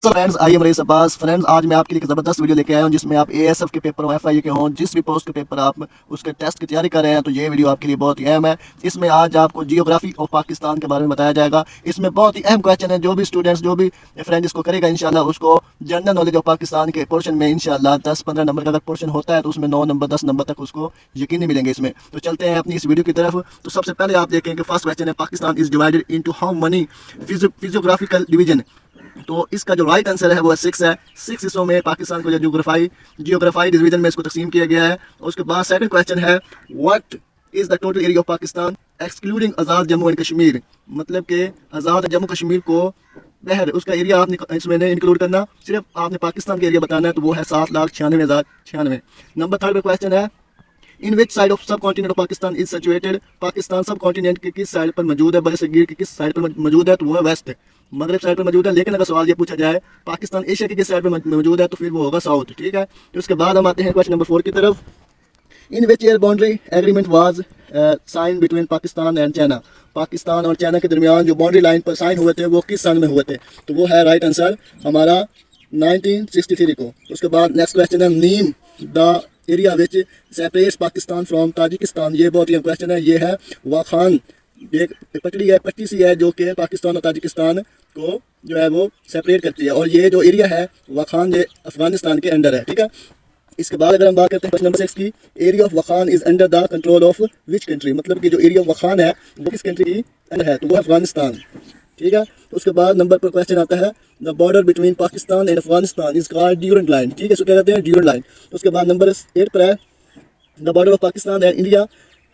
So friends, I am Raees Abbas. Friends, आज मैं आपके लिए एक ज़बरदस्त वीडियो लेके आया हूँ जिसमें आप एएसएफ के पेपर और एफआईए के हों, जिस भी पोस्ट के पेपर आप उसके टेस्ट की तैयारी कर रहे हैं, तो ये वीडियो आपके लिए बहुत ही अहम है। इसमें आज आपको जियोग्राफी ऑफ पाकिस्तान के बारे में बताया जाएगा। इसमें बहुत ही अहम क्वेश्चन है, जो भी स्टूडेंट्स, जो भी फ्रेंड इसको करेगा इंशाल्लाह उसको जनरल नॉलेज ऑफ पाकिस्तान के पोर्शन में इंशाल्लाह 10-15 नंबर का अगर पोर्शन होता है तो उसमें 9 नंबर 10 नंबर तक उसको यकीनी मिलेंगे इसमें। तो चलते हैं अपनी इस वीडियो की तरफ। तो सबसे पहले आप देखें कि फर्स्ट क्वेश्चन है, Pakistan is divided into how many physiographical division. तो इसका जो राइट आंसर है वो 6 है। 6 हिस्सों में पाकिस्तान को जो जियोग्राफाई डिवीजन में इसको तकसीम किया गया है। उसके बाद सेकंड क्वेश्चन है, what is the total area of Pakistan excluding Azad Jammu and Kashmir. मतलब कि आज़ाद जम्मू कश्मीर को बहर उसका एरिया आपने इसमें नहीं इंक्लूड करना, सिर्फ आपने पाकिस्तान का एरिया बताना है, तो वो है 7,96,096। नंबर थर्ड पे क्वेश्चन है, इन विच साइड ऑफ सब continent of Pakistan is situated. Pakistan सब कॉन्टिनेंट के किस साइड पर मौजूद है, बरसगीर की किस साइड पर मौजूद है, तो वो है वेस्ट, मगरब साइड पर मौजूद है। लेकिन अगर सवाल ये पूछा जाए पाकिस्तान एशिया की किस साइड पर मौजूद है, तो फिर वो होगा साउथ। ठीक है, तो उसके बाद हम आते हैं क्वेश्चन नंबर 4 की तरफ। In which year boundary agreement was sign between Pakistan and China. Pakistan और चाइना के दरमियान जो बाउंड्री लाइन पर साइन हुए थे वो किस सन में हुए थे, तो वो है राइट आंसर हमारा 1963 को। उसके बाद नेक्स्ट क्वेश्चन है, name the area which separates Pakistan from Tajikistan. ये बहुत ही क्वेश्चन है, ये है वाखान। एक पट्टी सी है जो कि पाकिस्तान और ताजिकिस्तान को जो है वो सेपरेट करती है, और ये जो एरिया है वाखान ये अफगानिस्तान के अंडर है। ठीक है, इसके बाद अगर हम बात करते हैं क्वेश्चन नंबर 6 की, area of वखान is under the control of which country. मतलब कि जो एरिया ऑफ वखान है वो किस कंट्री की अंडर है, तो वो अफगानिस्तान। ठीक है, तो उसके बाद नंबर पर क्वेश्चन आता है, the border between Pakistan and Afghanistan is called Durand line. ठीक है, इसको क्या कहते हैं, ड्यूरेंट लाइन। उसके बाद नंबर 8 पर है, the border of Pakistan and India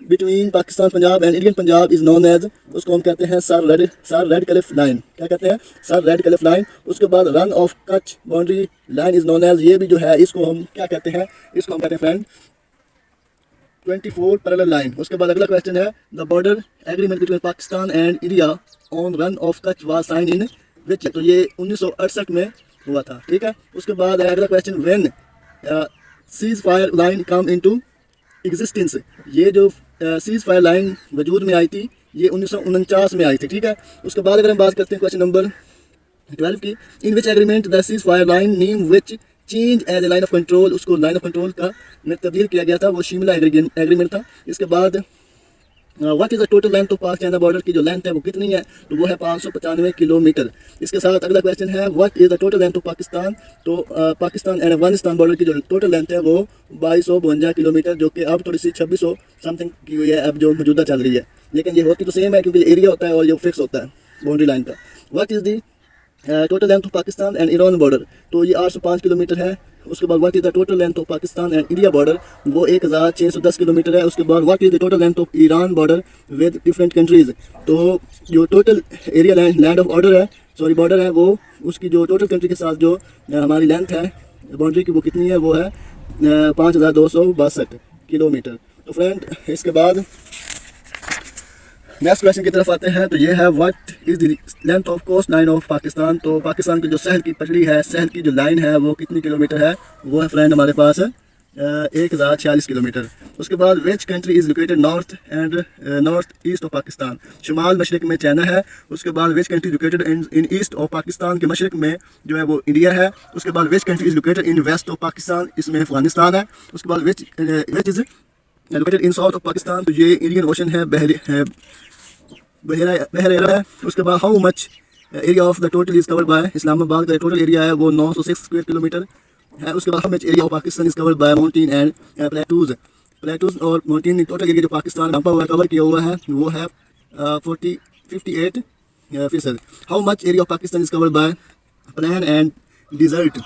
between Pakistan Punjab and Indian Punjab is known as, उसको हम कहते हैं सर रेड क्लिफ लाइन। क्या कहते हैं, सर रेड क्लिफ लाइन। उसके बाद Rann of Kutch boundary line is known as, ये भी जो है इसको हम क्या कहते हैं, इसको हम कहते हैं फ्रेंड 24 पैरेलल लाइन। उसके बाद अगला क्वेश्चन है, the border agreement between Pakistan and India on Rann of Kutch was sign in which, तो ये 1968 में हुआ था। ठीक है, उसके बाद अगला question, when cease fire line come into existence. ये जो सीज फायर लाइन वजूद में आई थी ये 1949 में आई थी। ठीक है, उसके बाद अगर हम बात करते हैं क्वेश्चन नंबर 12 की, in which agreement the ceasefire line name which change as a line of control, उसको लाइन ऑफ कंट्रोल का में तब्दील किया गया था, वो शिमला एग्रीमेंट था। इसके बाद what is the total length of पाक चाइना बॉर्डर की जो लेंथ है वो कितनी है, तो वो है 595 किलोमीटर। इसके साथ अगला क्वेश्चन है, what is the total length of Pakistan. तो पाकिस्तान एंड अफगानिस्तान बॉर्डर की जो टोटल लेंथ है वो 2252 किलोमीटर, जो कि अब थोड़ी सी 2600 समथिंग की हुई है, अब जो मौजूदा चल रही है। लेकिन ये होती तो सेम है क्योंकि एरिया होता है और ये फिक्स होता है बाउंड्री लाइन का। What is the total length of Pakistan and Iran border, तो ये 805 किलोमीटर है। उसके बाद what is the total length of Pakistan and India border, वो 1610 किलोमीटर है। उसके बाद what is the total length of Iran border with different countries, तो जो total area land of order है, सॉरी बॉर्डर है, वो उसकी जो टोटल कंट्री के साथ जो हमारी लेंथ है बाउंड्री की वो कितनी है, वो है 5262 किलोमीटर। तो फ्रेंड, इसके बाद नेक्स्ट क्वेश्चन की तरफ आते हैं, तो ये है, what is the length of coast line of Pakistan. तो पाकिस्तान की जो सहल की पटड़ी है, सहल की जो लाइन है वो कितनी किलोमीटर है, वो है फ्रेंड हमारे पास 1046 किलोमीटर। उसके बाद which country is located north and north east of Pakistan. शुमाल मशरक में चाइना है। उसके बाद which country located in east of Pakistan के मशरक में जो है वो इंडिया है। उसके बाद which country is located in west of Pakistan, इसमें अफगानिस्तान है। उसके बाद which is located in south of Pakistan, तो ये इंडियन ओशन है, बहरा है। उसके बाद how much area of the total is covered by, Islamabad का टोटल एरिया है वो 906 स्क्वायर किलोमीटर है। उसके बाद how much area of Pakistan is covered by mountain and plateaus और माउंटेन, टोटल एरिया जो पाकिस्तान कवर किया हुआ है वो है 58%। How much area of Pakistan is covered by plain and desert,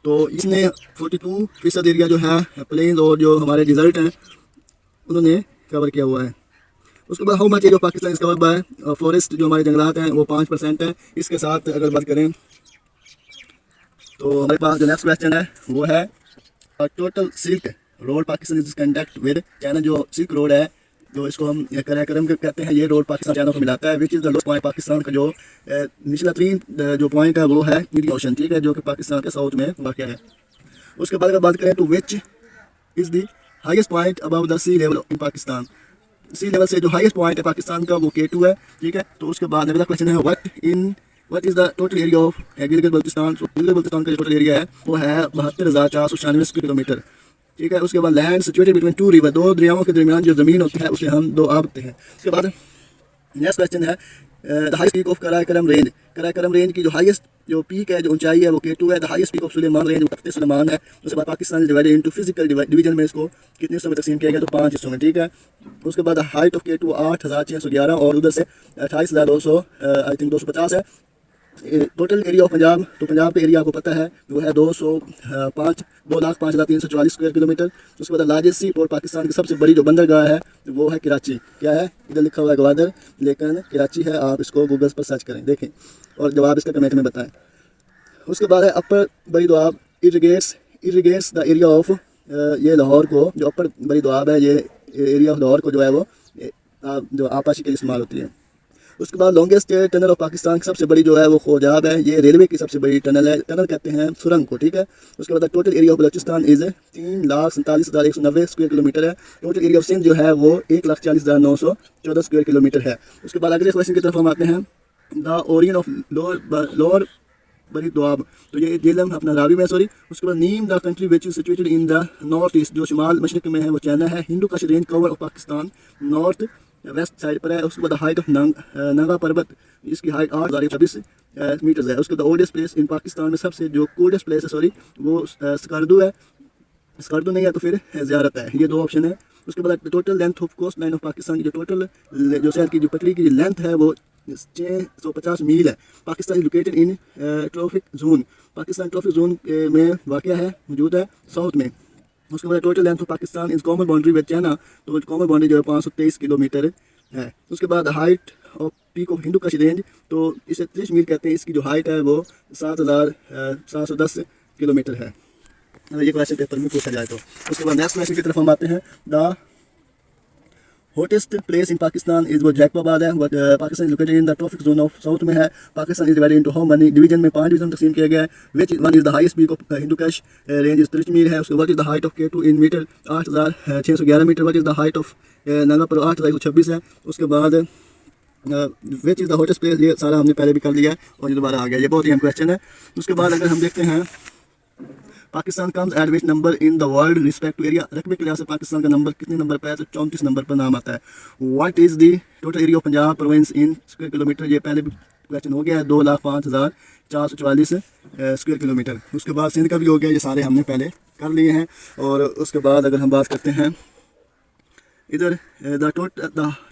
तो इसने 42% एरिया जो है प्लेन और जो हमारे डिजर्ट हैं उन्होंने कवर किया हुआ है। उसके बाद how much area of Pakistan is covered bye forest, जो हमारे जंगलात हैं वो 5% है। इसके साथ अगर बात करें तो हमारे पास जो नेक्स्ट क्वेश्चन है वो है, total silk road Pakistan is conduct with China. जो सिल्क रोड है, जो इसको हम कराक्रम कहते हैं, ये रोड पाकिस्तान चाइना को मिलाता है। Which is the lowest point, Pakistan का जो निचला तरीन जो पॉइंट है वो है इंडियन ओशन। ठीक है, जो कि पाकिस्तान के साउथ में वाक़ है। उसके बाद अगर बात करें तो which is the highest point above the sea level in Pakistan. Sea level से जो हाईएस्ट पॉइंट है पाकिस्तान का वो K2 है। ठीक है, तो उसके बाद अगला क्वेश्चन है, what in what is the total area of Gilgit Baltistan. Gilgit Baltistan का जो टोटल एरिया है वो है 72,496 स्क्वायर किलोमीटर, ठीक है। उसके बाद land situated between two river, दो दरियाओं के दरमियान जो ज़मीन होती है उसे हम दो आबते हैं। उसके बाद नेक्स्ट क्वेश्चन है the highest peak of Karakoram range. Karakoram range की जो हाईएस्ट जो पीक है, जो ऊंचाई है वो K2 है। The highest peak of Sulaiman range वो तख्ते सुलेमान है। उसके बाद Pakistan divided into physical division में इसको कितने हिस्सों में तकसीम किया गया, तो 5 हिस्सों में, ठीक है। उसके बाद हाइट ऑफ K2 8,611 और उधर से 28,200 आई थिंक 250 है। टोटल एरिया ऑफ पंजाब, तो पंजाब का एरिया आपको पता है वो है 2,05,344 स्क्वायर किलोमीटर। उसके बाद लार्जेस्ट सी पोर्ट, पाकिस्तान की सबसे बड़ी जो बंदरगाह है वो है कराची। क्या है, इधर लिखा हुआ है ग्वादर, लेकिन कराची है। आप इसको गूगल पर सर्च करें, देखें और जवाब इसका कमेंट में बताएं। उसके बाद है अपर बड़ी दोआब इरीगेट्स द एरिया ऑफ, ये लाहौर को, जो अपर बड़ी दोआब है ये एरिया ऑफ लाहौर को जो है वो जो आपाशी के लिए इस्तेमाल होती है। उसके बाद लॉन्गेस्ट टनल ऑफ पाकिस्तान की सबसे बड़ी जो है वो खोजाब है, ये रेलवे की सबसे बड़ी टनल है। टनल कहते हैं सुरंग को, ठीक है। उसके बाद total area of Balochistan is 3,47,190 square kilometre है। टोटल एरिया ऑफ सिंध जो है वो 1,40,914 स्क्वायर किलोमीटर है। उसके बाद अगले क्वेश्चन की तरफ हम आते हैं। द ओरियन ऑफ लोअर बड़ी दोआब, तो ये जेलम अपना रावी में, सॉरी। उसके बाद name the country which is situated in the north east, जो शुमाल मशरक में है वो चाइना है। Hindu Kush range cover of Pakistan north west side पर है। उसके बाद हाइट ऑफ नंगा पर्वत, इसकी हाइट 8,026 मीटर्स है। उसके बाद ओल्डेस्ट प्लेस इन पाकिस्तान में सबसे जो कोल्डेस्ट प्लेस है, सॉरी, वो स्कर्दू है। स्कर्दू नहीं है तो फिर ज़ियारत है, ये दो ऑप्शन है। उसके बाद total length of coast line of Pakistan की जो टोटल जो शहर की जो पटरी की लेंथ है वो 650 मील है। Pakistan located in tropic zone, Pakistan tropic zone में वाक़ है, मौजूद है साउथ में। उसके बाद टोटल लेंथ ऑफ पाकिस्तान इस कॉमन बाउंड्री विद चाइना, तो कॉमन बाउंड्री जो है 523 किलोमीटर है। उसके बाद height off peak of Hindu Kush range, तो इसे 30 मील कहते हैं। इसकी जो हाइट है वो 7,710 किलोमीटर है। ये क्वेश्चन पेपर में पूछा जाए तो। उसके बाद नेक्स्ट क्वेश्चन की तरफ हम आते हैं। The hottest place in Pakistan is वो जैकबाबाद है। Pakistan is located in the tropic zone of south में है। Pakistan is divided into how many division में 5 डिवीजन तकसीम किया गया है। Which one is the highest peak of Hindu Kush range is 30 मील है। उसके what is the height of K2 in metre 8,611 metre. What is the height of नागापुर 8,126 है। उसके बाद which is the hottest place, ये सारा हमने पहले भी कर लिया है और ये दोबारा आ गया, ये बहुत ही अहम क्वेश्चन है। उसके बाद अगर हम देखते हैं Pakistan comes at which number in the world respect to area, रकबे के लिहाज से पाकिस्तान का नंबर कितने नंबर पर है, तो 34 नंबर पर नाम आता है। What is the total area of Punjab province in square kilometre, ये पहले भी क्वेश्चन हो गया है, 2,05,444 स्क्वायर किलोमीटर। उसके बाद सिंध का भी हो गया, ये सारे हमने पहले कर लिए हैं। और उसके बाद अगर हम बात करते हैं इधर the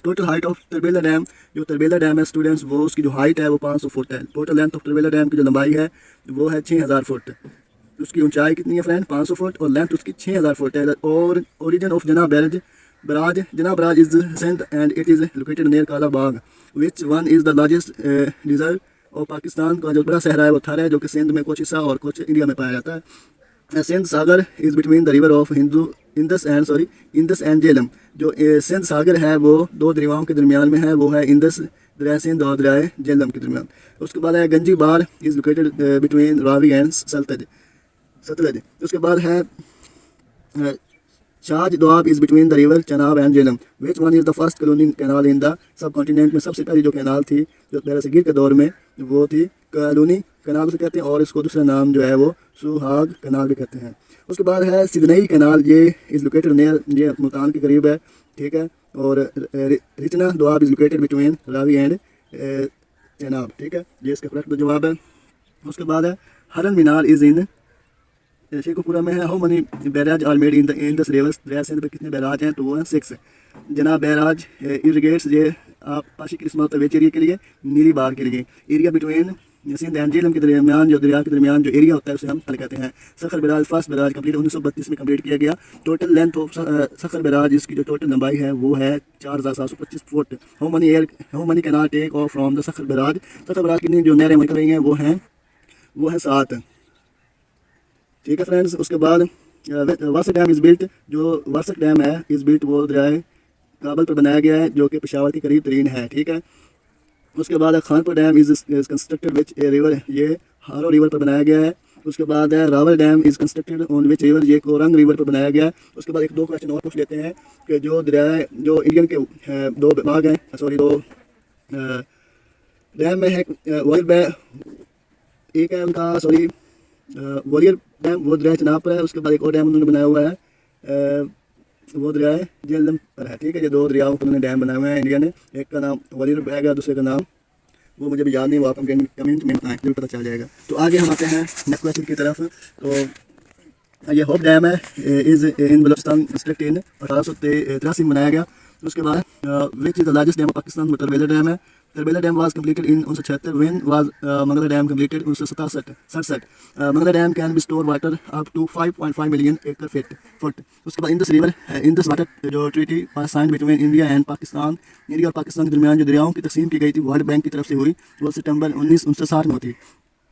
total height of Tarbela dam, जो तरबेला डैम है स्टूडेंट्स, वो उसकी जो हाइट है वो 500 फुट है। Total length of Tarbela dam की जो लंबाई है वो है 6,000 फुट। उसकी ऊंचाई कितनी है फ्रेंड, 500 फुट, और लेंथ उसकी 6,000 फुट है। और origin of Jinnah barrage is Sindh and it is located near Kala Bagh. Which one is the largest reserve और पाकिस्तान का जो बड़ा सहरा है वो थर है, जो कि सिंध में कुछ हिस्सा और कुछ इंडिया में पाया जाता है। Sindh Sagar is between the river of Indus and Jhelum. जो सिंध सागर है वो दो दरियाओं के दरमियान में है, वो है इंदस दरिया सिंध और दरिया झेलम के दरमियान। उसके बाद है Ganji Bar is located between Ravi and Sutlej. उसके बाद है Chaj Doab is between the river Chenab and Jhelum. Which one is the first colony canal in the subcontinent में सबसे पहली जो कैनाल थी जो बेरासगीर के दौर में वो थी कॉलोनी कैनाल से कहते हैं, और इसको दूसरा नाम जो है वो सुहाग कैनाल भी कहते हैं। उसके बाद है सिदनई कैनाल, ये इज़ लोकेटेड नियर, ये मुल्तान के करीब है, ठीक है। और Rechna Doab is located between Ravi and Chenab, ठीक है, ये इसका करेक्ट जवाब है। उसके बाद है हरन मीनार इज़ इन शेखुपुरा में है। How many barrage are made in the Indus rivers, दरिया सिंध पे कितने बैराज हैं, तो वो हैं 6। जना बैराज इरिगेट्स, ये आप पाशी की इस्तेमाल वेच एरिया के लिए, नीली बार के लिए। Area between Sindh and Jhelum के दरमियान, जो दरिया के दरमियान जो एरिया होता है उसे हम तल कहते हैं। Sukkur barrage first barrage complete 1932 में कंप्लीट किया गया। Total length of Sukkur barrage, इसकी जो टोटल लंबाई है वो है 4,725 फुट। How many canal take off from the Sukkur barrage, Sukkur barrage की जो नहरें निकल रही हैं वो हैं 7, ठीक है फ्रेंड्स। उसके बाद वासक डैम इज़ बिल्ट, जो वासक डैम है इज़ बिल्ट वो दरिया काबल पर बनाया गया है, जो कि पेशावर के करीब तरीन है, ठीक है। उसके बाद Khanpur dam is constructed which river, ये हारो रिवर पर बनाया गया है। उसके बाद है Rawal dam is constructed on which river, ये कोरंग रिवर पर बनाया गया है। उसके बाद एक दो क्वेश्चन और पूछ लेते हैं कि जो दरिया जो इंडियन के दो भाग हैं, सॉरी दो डैम में है एक है उनका सॉरी वॉरियर डैम, वो दरिया चनाब पर है। उसके बाद एक और डैम उन्होंने बनाया हुआ है वो दरिया है झेलम पर है, ठीक है। ये दो दरियाओं पर उन्होंने डैम बनाए हुए हैं इंडिया ने। एक का नाम वॉरियर बैग है, दूसरे का नाम वो मुझे भी याद नहीं, वो आप कमेंट में बताएं तो पता चल जाएगा। तो आगे हम आते हैं नेक्स्ट क्वेश्चन की तरफ। तो ये होप डैम है is in Balochistan district in 1883 में बनाया गया। उसके बाद which is the largest dam of Pakistan, वो तरबेला डैम है। Tarbela dam was completed in 1976 when was Mangla dam completed 1967। Mangla dam can be store water up to 5.5 million acre foot. उसके बाद इंडस रिवर, इंडस वाटर जो treaty sign between India and Pakistan, India और पाकिस्तान के दरमियान जो दरियाओं की तकसीम की गई थी वर्ल्ड बैंक की तरफ से हुई, वो सितंबर 1959 में होती।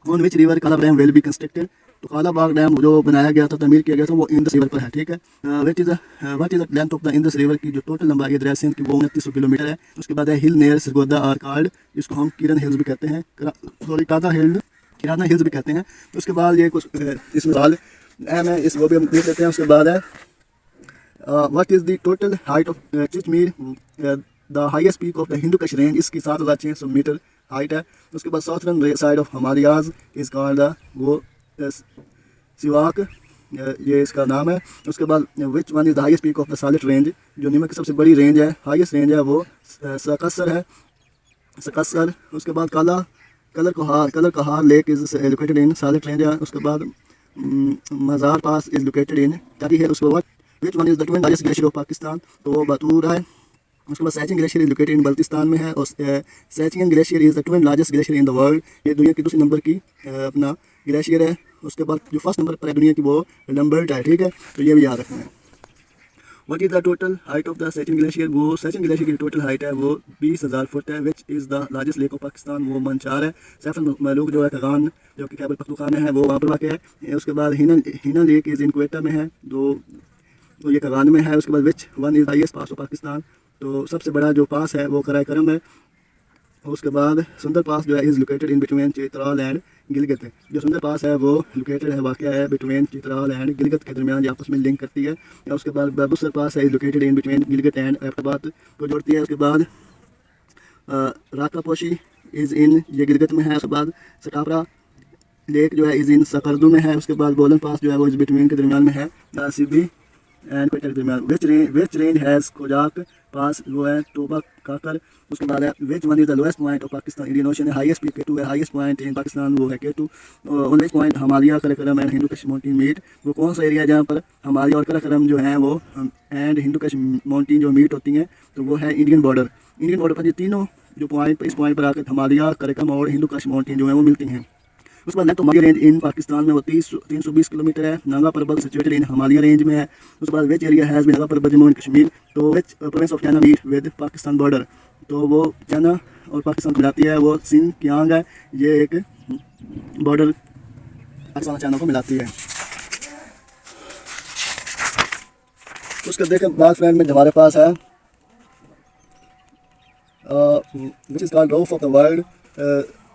ऑन विच रिवर काला डैम विल बी कंस्ट्रक्टेड, तो काला बाग डैम जो बनाया गया था, तमीर किया गया था, वो इंडस रिवर पर है, ठीक है। What is the length of the Indus river की जो टोटल लंबाई है दरिया सिंध की, वो 2900 किलोमीटर है। उसके बाद है हिल नेयर सरगोदा आर कार्ड, जिसको हम किरण हिल्स भी कहते हैं, सॉरी किराना हिल्स भी कहते हैं। तो उसके बाद ये कुछ इसमें सवाल अहम है, इस वो भी हम देख लेते हैं। उसके बाद है what is the total height of चिचमीर, the highest peak of the Hindu Kush range, इसकी 7600 मीटर हाइट है। उसके बाद साउथर्न साइड ऑफ हिमालयाज इस कॉल्ड द वो सिवाक, ये इसका नाम है। उसके बाद which one is the highest peak of the salt range, जो नीमच की सबसे बड़ी रेंज है, हाईएस्ट रेंज है, वो सकसर है, सकसर। उसके बाद Kallar Kahar lake is located in salt range है। उसके बाद मज़ार पास इज़ लोकेटेड इन टाकी है। उसके बाद which one is the twin largest glacier of Pakistan, तो वो बतूर है। उसके बाद Siachen glacier is located in Baltistan में है, और Siachen glacier is the twin largest glacier in the world, ये दुनिया की दूसरी नंबर की अपना ग्लेशियर है। उसके बाद जो फर्स्ट नंबर पर है दुनिया की, वो लम्बर्ट है, ठीक है। तो ये भी याद रखना है। What is the total height of the Siachen glacier, वो सैचिंग ग्लेशियर की टोटल हाइट है वो 20,000 फुट है। Which is the largest lake of Pakistan, वो मंचार है। सैफन मलूक जो है खगान, जो कि खैबर पख्तूनख्वा में है, वो वहाँ पर वाक़ है। उसके बाद Hina lake is in Quetta में है, तो ये खगान में है। उसके बाद which one is highest pass of Pakistan, तो सबसे बड़ा जो पास है वो कराए करम है। उसके बाद सुंदर पास जो है is located in between Chitral and Gilgit, जो सुंदर पास है वो लोकेटेड है, वाक़ है बिटवीन चित्राल एंड गिलगित के दरमियान, जो आपस में लिंक करती है। या उसके बाद बाबूसर पास है is located in between Gilgit and Abbottabad को जोड़ती है। उसके बाद राकापोशी इज़ इन, ये गिलगित में है। उसके बाद सटापरा लेक जो है इज़ इन सकरदू में है। उसके बाद बोलन पास जो है वो इस बिटवीन के दरमियान में है, सिबी एंड क्वेटा के दरमियान। विच रेंज हैज़ कोजाक पास, वो है टोबा काकर। उसके बाद है which one is the lowest point of Pakistan Indian Ocean, है हाईएस्ट पीक K2 है, हाईएस्ट पॉइंट इन पाकिस्तान वो है K2। On which point Himalaya Karakoram and Hindu कश माउंटेन मीट, वो कौन सा एरिया है जहाँ पर हिमालय और कराकरम जो है वो एंड हिंदू कश माउंटेन जो मीट होती हैं, तो वो है इंडियन बॉर्डर पर। ये तीनों जो पॉइंट इस पॉइंट पर आकर हिमालय कराकरम और हिंदू कश माउंटेन जो है वो मिलती हैं। उसके बाद हिमालय रेंज इन पाकिस्तान में वो 320 किलोमीटर है। नागा पर्वत सिचुएटेड इन हिमालय रेंज में है। उसके बाद which area has been Nanga Parbat Jammu and Kashmir, तो which province of China meet with Pakistan border, तो वो चाइना और पाकिस्तान को मिलाती है, वो सिंकियांग है, ये एक बॉर्डर पाकिस्तान और चाइना को मिलाती है। उसके देखें बाद फ्रेंड में हमारे पास है which is called roof of the world,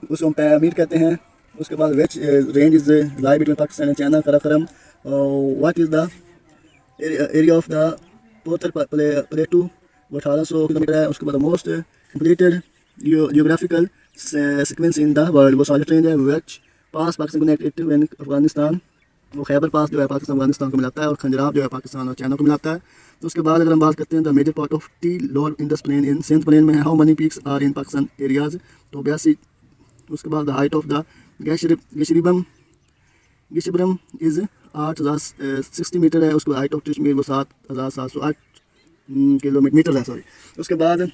उसको हम पैरामीड कहते हैं। उसके बाद which range is lie between Pakistan and China, Karakoram. What is the area of the Potohar plateau, वो 1800 किलोमीटर है। उसके बाद most completed geographical sequence in the world, वो सालिट रेंज है। Which pass Pakistan connected with Afghanistan, वो खैबर पास जो है पाकिस्तान अफगानिस्तान को मिलाता है, और खंजराब जो है पाकिस्तान और चाइना को मिलाता है। तो उसके बाद अगर हम बात करते हैं the major part of the lower Indus plain in Sindh plain में है। How many peaks are in Pakistan areas, तो 82। उसके बाद the height of the Gasherbrum is 8,060 metre है। उसके बाद हाइट ऑफ चिचमीर वो 7,708 किलोमीटर है, सॉरी। उसके बाद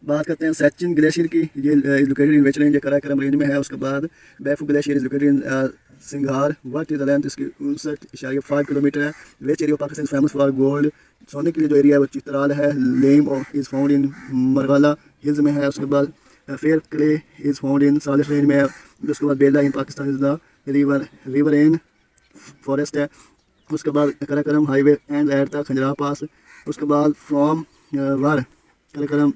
बात करते हैं सैचिन ग्लेशियर की, ये located in which range, Karakoram range में है। उसके बाद Biafo glacier is located in Shigar, what is the length, इसकी 59.5 किलोमीटर है। Which area of Pakistan is famous for gold, सोने के लिए जो एरिया है वो चित्राल है। Lime is found in Margalla hills में है। उसके बाद fire clay is found in salt range में है। उसके बाद Bela in Pakistan is the river in forest है। उसके बाद Karakoram highway and at the Khunjerab pass. उसके बाद फ्रॉम वर कराकरम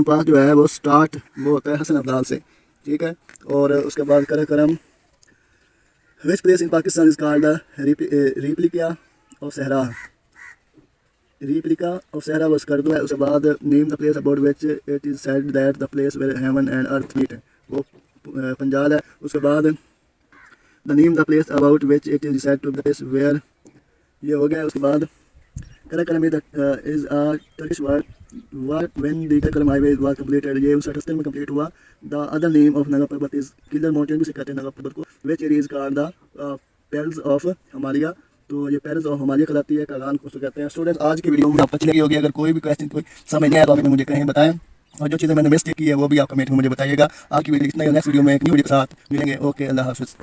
पास जो है वो स्टार्ट वो होता है हसन अब्दाल से, ठीक है। और उसके बाद Karakoram which place in Pakistan is called the replica of सहरा, replica of Sahara was कर दो है, उसके बाद name the place about which it is said that the place where heaven and earth meet है, वो पंजाल है। उसके बाद the name the place about which it is said to the place where, ये हो गया। उसके बाद Karakoram is a Turkish word what when the Karakoram highway was completed, ये 1978 में complete हुआ। The other name of Naga Parbat is Killer Mountain, भी से कहते हैं नागा पर्वत को, which area is called the Pearls of Himalaya, तो ये पेरिस ऑफ हिमालय कहलाती है, कागान को कहते हैं। स्टूडेंट्स आज की वीडियो में आपको अच्छी लगी होगी। अगर कोई भी क्वेश्चन कोई समझ नहीं आया तो आप मुझे कहीं बताएं, और जो चीज़ें मैंने मिस्टेक की है वो भी आप कमेंट में मुझे बताइएगा। आपकी वीडियो इतना ही, नेक्स्ट वीडियो में एक न्यू वीडियो के साथ मिलेंगे। ओके, अल्लाह हाफिज़।